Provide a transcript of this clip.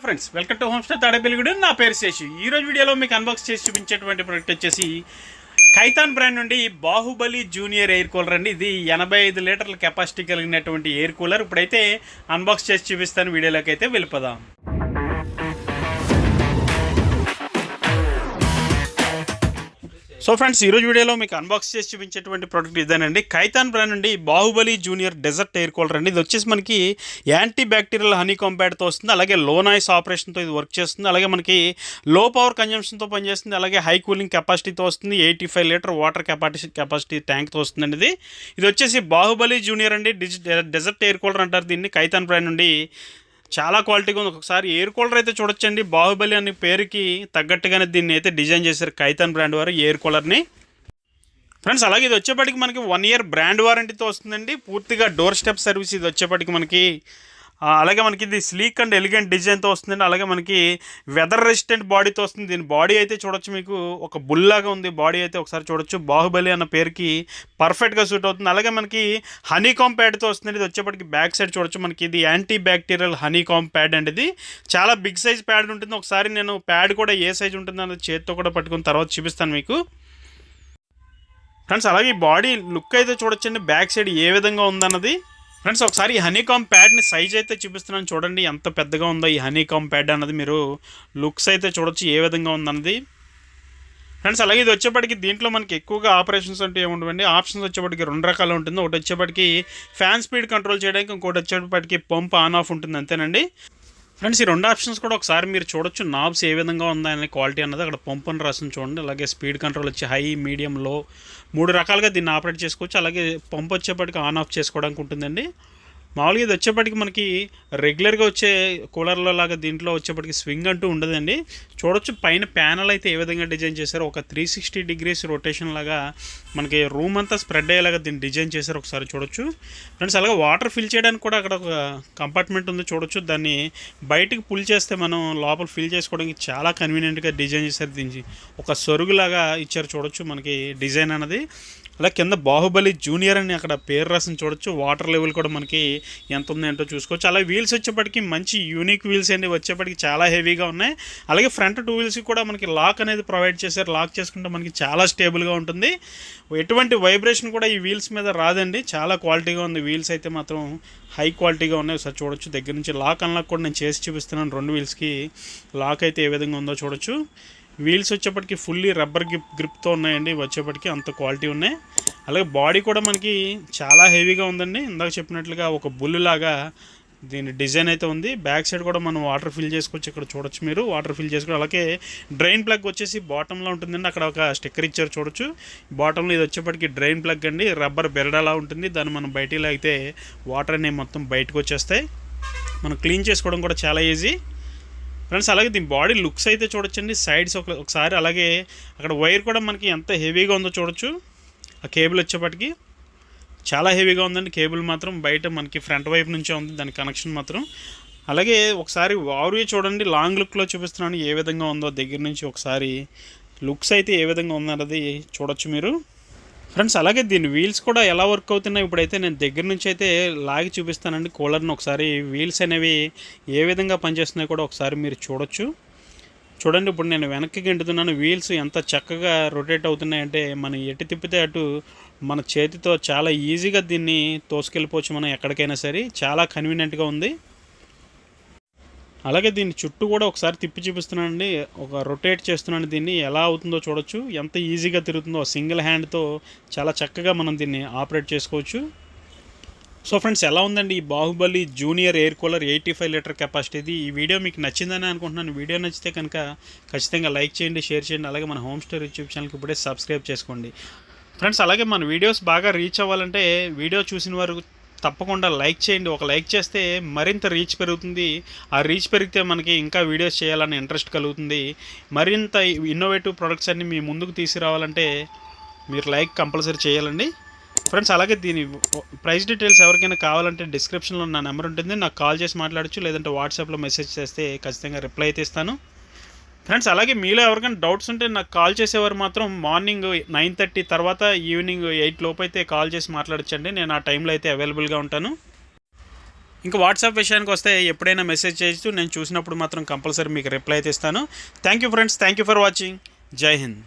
Friends welcome to home stay Tadepalligudem. నా పేరు శేషు. ఈరోజు వీడియోలో మీకు అన్బాక్స్ చేసి చూపించేటువంటి ప్రోడక్ట్ వచ్చేసి కైతాన్ బ్రాండ్ నుండి బాహుబలి జూనియర్ ఎయిర్ కూలర్ అండి. ఇది 85 లీటర్ల కెపాసిటీ కలిగినటువంటి ఎయిర్ కూలర్. ఇప్పుడైతే అన్బాక్స్ చేసి చూపిస్తాను. వీడియోలోకి అయితే వెళ్ళిపోదాం. సో ఫ్రెండ్స్, ఈరోజు వీడియోలో మీకు అన్బాక్స్ చేసి చూపించేటువంటి ప్రోడక్ట్ ఇదేనండి. కైతాన్ బ్రాండ్ నుండి Baahubali junior desert air cooler అండి. ఇది వచ్చేసి మనకి యాంటీ బ్యాక్టీరియల్ హనీ కాంపాడ్తో వస్తుంది. అలాగే లో నాయిస్ ఆపరేషన్తో ఇది వర్క్ చేస్తుంది. అలాగే మనకి లో పవర్ కన్జంప్షన్తో పనిచేస్తుంది. అలాగే హై కూలింగ్ కెపాసిటీతో వస్తుంది. 85 లీటర్ వాటర్ కెపాసిటీ ట్యాంక్తో వస్తుందండి. ఇది వచ్చేసి బాహుబలి జూనియర్ అండి. డెజర్ట్ ఎయిర్ కూలర్ అంటారు దీన్ని. కైతాన్ బ్రాండ్ నుండి చాలా క్వాలిటీగా ఉంది. ఒకసారి ఎయిర్ కూలర్ అయితే చూడొచ్చండి. బాహుబలి అనే పేరుకి తగ్గట్టుగానే దీన్ని అయితే డిజైన్ చేశారు కైతాన్ బ్రాండ్ వారు ఎయిర్ కూలర్ని. ఫ్రెండ్స్, అలాగే ఇది వచ్చేప్పటికి మనకి 1 ఇయర్ బ్రాండ్ వారంటీతో వస్తుందండి. పూర్తిగా డోర్ స్టెప్ సర్వీస్ ఇది వచ్చేప్పటికి మనకి. అలాగే మనకి ఇది స్లీక్ అండ్ ఎలిగెంట్ డిజైన్తో వస్తుందండి. అలాగే మనకి వెదర్ రెసిస్టెంట్ బాడీతో వస్తుంది. దీని బాడీ అయితే చూడొచ్చు, మీకు ఒక బుల్లాగా ఉంది బాడీ అయితే ఒకసారి చూడొచ్చు. బాహుబలి అన్న పేరుకి పర్ఫెక్ట్గా సూట్ అవుతుంది. అలాగే మనకి హనీ కాంప్ ప్యాడ్తో వస్తుంది. ఇది వచ్చేప్పటికి బ్యాక్ సైడ్ చూడొచ్చు. మనకి ఇది యాంటీ బ్యాక్టీరియల్ హనీ కాంప్ ప్యాడ్ అండి. ఇది చాలా బిగ్ సైజ్ ప్యాడ్ ఉంటుంది. ఒకసారి నేను ప్యాడ్ కూడా ఏ సైజ్ ఉంటుంది అన్నది చేతితో కూడా పట్టుకుని తర్వాత చూపిస్తాను మీకు. ఫ్రెండ్స్, అలాగే ఈ బాడీ లుక్ అయితే చూడొచ్చండి బ్యాక్ సైడ్ ఏ విధంగా ఉందన్నది. ఫ్రెండ్స్, ఒకసారి ఈ హనీకామ్ ప్యాడ్ని సైజ్ అయితే చూపిస్తున్నాను చూడండి ఎంత పెద్దగా ఉందో ఈ హనీకామ్ ప్యాడ్ అన్నది. మీరు లుక్స్ అయితే చూడొచ్చు ఏ విధంగా ఉందన్నది. ఫ్రెండ్స్, అలాగే ఇది వచ్చేప్పటికి దీంట్లో మనకి ఎక్కువగా ఆపరేషన్స్ అంటే ఏముండవండి. ఆప్షన్స్ వచ్చేప్పటికి 2 రకాలు ఉంటుంది. ఒకటి వచ్చేప్పటికి ఫ్యాన్ స్పీడ్ కంట్రోల్ చేయడానికి, ఇంకోటి వచ్చేప్పటికి పంప్ ఆన్ ఆఫ్ ఉంటుంది, అంతేనండి. ఫ్రెండ్స్, ఈ 2 ఆప్షన్స్ కూడా ఒకసారి మీరు చూడొచ్చు. నాబ్స్ ఏ విధంగా ఉందనే క్వాలిటీ అన్నది అక్కడ పంప్ అని రాసిన చూడండి. అలాగే స్పీడ్ కంట్రోల్ వచ్చి హై, మీడియం, లో 3 రకాలుగా దీన్ని ఆపరేట్ చేసుకోవచ్చు. అలాగే పంప్ వచ్చేప్పటికి ఆన్ ఆఫ్ చేసుకోవడానికి ఉంటుందండి. మామూలుగా ఇది వచ్చేప్పటికి మనకి రెగ్యులర్గా వచ్చే కూలర్లో లాగా దీంట్లో వచ్చేప్పటికి స్వింగ్ అంటూ ఉండదండి. చూడొచ్చు పైన ప్యానల్ అయితే ఏ విధంగా డిజైన్ చేశారో. ఒక 360 డిగ్రీస్ రొటేషన్ లాగా మనకి రూమ్ అంతా స్ప్రెడ్ అయ్యేలాగా దీన్ని డిజైన్ చేశారు. ఒకసారి చూడొచ్చు. ఫ్రెండ్స్, అలాగే వాటర్ ఫిల్ చేయడానికి కూడా అక్కడ ఒక కంపార్ట్మెంట్ ఉంది చూడొచ్చు. దాన్ని బయటికి పుల్ చేస్తే మనం లోపల ఫిల్ చేసుకోవడానికి చాలా కన్వీనియంట్గా డిజైన్ చేశారు. దీనికి ఒక సొరుగులాగా ఇచ్చారు చూడొచ్చు మనకి డిజైన్ అన్నది. అలా కింద బాహుబలి జూనియర్ అని అక్కడ పేరు రాసిన చూడొచ్చు. వాటర్ లెవెల్ కూడా మనకి ఎంత ఉంది ఏంటో చూసుకోవచ్చు. అలాగే వీల్స్ వచ్చేప్పటికి మంచి యూనిక్ వీల్స్ అండి. వచ్చేప్పటికి చాలా హెవీగా ఉన్నాయి. అలాగే ఫ్రంట్ 2 వీల్స్కి కూడా మనకి లాక్ అనేది ప్రొవైడ్ చేశారు. లాక్ చేసుకుంటే మనకి చాలా స్టేబుల్గా ఉంటుంది. ఎటువంటి వైబ్రేషన్ కూడా ఈ వీల్స్ మీద రాదండి. చాలా క్వాలిటీగా ఉంది. వీల్స్ అయితే మాత్రం హై క్వాలిటీగా ఉన్నాయి. ఒకసారి చూడొచ్చు దగ్గర నుంచి. లాక్ అన్లాక్ కూడా నేను చేసి చూపిస్తున్నాను. 2 వీల్స్కి లాక్ అయితే ఏ విధంగా ఉందో చూడొచ్చు. వీల్స్ వచ్చేప్పటికి ఫుల్లీ రబ్బర్ గ్రిప్తో ఉన్నాయండి. వచ్చేప్పటికి అంత క్వాలిటీ ఉన్నాయి. అలాగే బాడీ కూడా మనకి చాలా హెవీగా ఉందండి. ఇందాక చెప్పినట్లుగా ఒక బుల్ లాగా దీని డిజైన్ అయితే ఉంది. బ్యాక్ సైడ్ కూడా మనం వాటర్ ఫిల్ చేసుకోవచ్చు. ఇక్కడ చూడొచ్చు మీరు వాటర్ ఫిల్ చేసుకోవచ్చు. అలాగే డ్రైన్ ప్లగ్ వచ్చేసి బాటంలో ఉంటుందండి. అక్కడ ఒక స్టిక్కర్ ఇచ్చారు చూడొచ్చు. బాటంలో ఇది వచ్చేప్పటికి డ్రైన్ ప్లగ్ అండి. రబ్బర్ బెరడాలా ఉంటుంది. దాన్ని మనం బయటికి లాగితే వాటర్ అనేవి మొత్తం బయటకు వచ్చేస్తాయి. మనం క్లీన్ చేసుకోవడం కూడా చాలా ఈజీ. ఫ్రెండ్స్, అలాగే దీని బాడీ లుక్స్ అయితే చూడొచ్చండి. సైడ్స్ ఒకసారి. అలాగే అక్కడ వైర్ కూడా మనకి ఎంత హెవీగా ఉందో చూడొచ్చు. ఆ కేబుల్ వచ్చేప్పటికి చాలా హెవీగా ఉందండి. కేబుల్ మాత్రం బయట మనకి ఫ్రంట్ వైపు నుంచే ఉంది దాని కనెక్షన్ మాత్రం. అలాగే ఒకసారి వారు చూడండి. లాంగ్ లుక్లో చూపిస్తున్నాను ఏ విధంగా ఉందో దగ్గర నుంచి. ఒకసారి లుక్స్ అయితే ఏ విధంగా ఉందన్నది చూడొచ్చు మీరు. ఫ్రెండ్స్, అలాగే దీని వీల్స్ కూడా ఎలా వర్క్ అవుతున్నాయి ఇప్పుడైతే నేను దగ్గర నుంచి అయితే లాగి చూపిస్తానండి కూలర్ని. ఒకసారి వీల్స్ అనేవి ఏ విధంగా పనిచేస్తున్నాయి కూడా ఒకసారి మీరు చూడొచ్చు. చూడండి, ఇప్పుడు నేను వెనక్కి గెంటుతున్నాను. వీల్స్ ఎంత చక్కగా రొటేట్ అవుతున్నాయంటే మనం ఎటు తిప్పితే అటు మన చేతితో చాలా ఈజీగా దీన్ని తోసుకెళ్ళిపోవచ్చు మనం ఎక్కడికైనా సరే. చాలా కన్వీనియంట్గా ఉంది. అలాగే దీన్ని చుట్టూ కూడా ఒకసారి తిప్పి చూపిస్తున్నానండి. ఒక రొటేట్ చేస్తున్నాను. దీన్ని ఎలా అవుతుందో చూడొచ్చు. ఎంత ఈజీగా తిరుగుతుందో. సింగిల్ హ్యాండ్తో చాలా చక్కగా మనం దీన్ని ఆపరేట్ చేసుకోవచ్చు. సో ఫ్రెండ్స్, ఎలా ఉందండి ఈ Baahubali junior air cooler 85 litre కెపాసిటీది. ఈ వీడియో మీకు నచ్చిందని అనుకుంటున్నాను. వీడియో నచ్చితే కనుక ఖచ్చితంగా లైక్ చేయండి, షేర్ చేయండి. అలాగే మన హోమ్ స్టే యూట్యూబ్ ఛానల్కి ఇప్పుడే సబ్స్క్రైబ్ చేసుకోండి. ఫ్రెండ్స్, అలాగే మన వీడియోస్ బాగా రీచ్ అవ్వాలంటే వీడియో చూసిన వారు తప్పకుండా లైక్ చేయండి. ఒక లైక్ చేస్తే మరింత రీచ్ పెరుగుతుంది. ఆ రీచ్ పెరిగితే మనకి ఇంకా వీడియోస్ చేయాలని ఇంట్రెస్ట్ కలుగుతుంది. మరింత ఇన్నోవేటివ్ ప్రొడక్ట్స్ అన్ని మీ ముందుకు తీసుకురావాలంటే మీరు లైక్ కంపల్సరీ చేయాలండి. ఫ్రెండ్స్, అలాగే దీని ప్రైస్ డీటెయిల్స్ ఎవరికైనా కావాలంటే డిస్క్రిప్షన్లో నా నెంబర్ ఉంటుంది. నాకు కాల్ చేసి మాట్లాడచ్చు. లేదంటే వాట్సాప్లో మెసేజ్ చేస్తే ఖచ్చితంగా రిప్లై అయితే ఇస్తాను. ఫ్రెండ్స్, అలాగే మీలో ఎవరికైనా డౌట్స్ ఉంటే నాకు కాల్ చేసేవారు మాత్రం మార్నింగ్ 9:30 తర్వాత ఈవినింగ్ 8 లోపు అయితే కాల్ చేసి మాట్లాడచ్చండి. నేను ఆ టైంలో అయితే అవైలబుల్గా ఉంటాను. ఇంకా వాట్సాప్ విషయానికి వస్తే ఎప్పుడైనా మెసేజ్ చేయొచ్చు, నేను చూసినప్పుడు మాత్రం కంపల్సరీ మీకు రిప్లై అయితే ఇస్తాను. Thank you friends, thank you for watching. జై హింద్.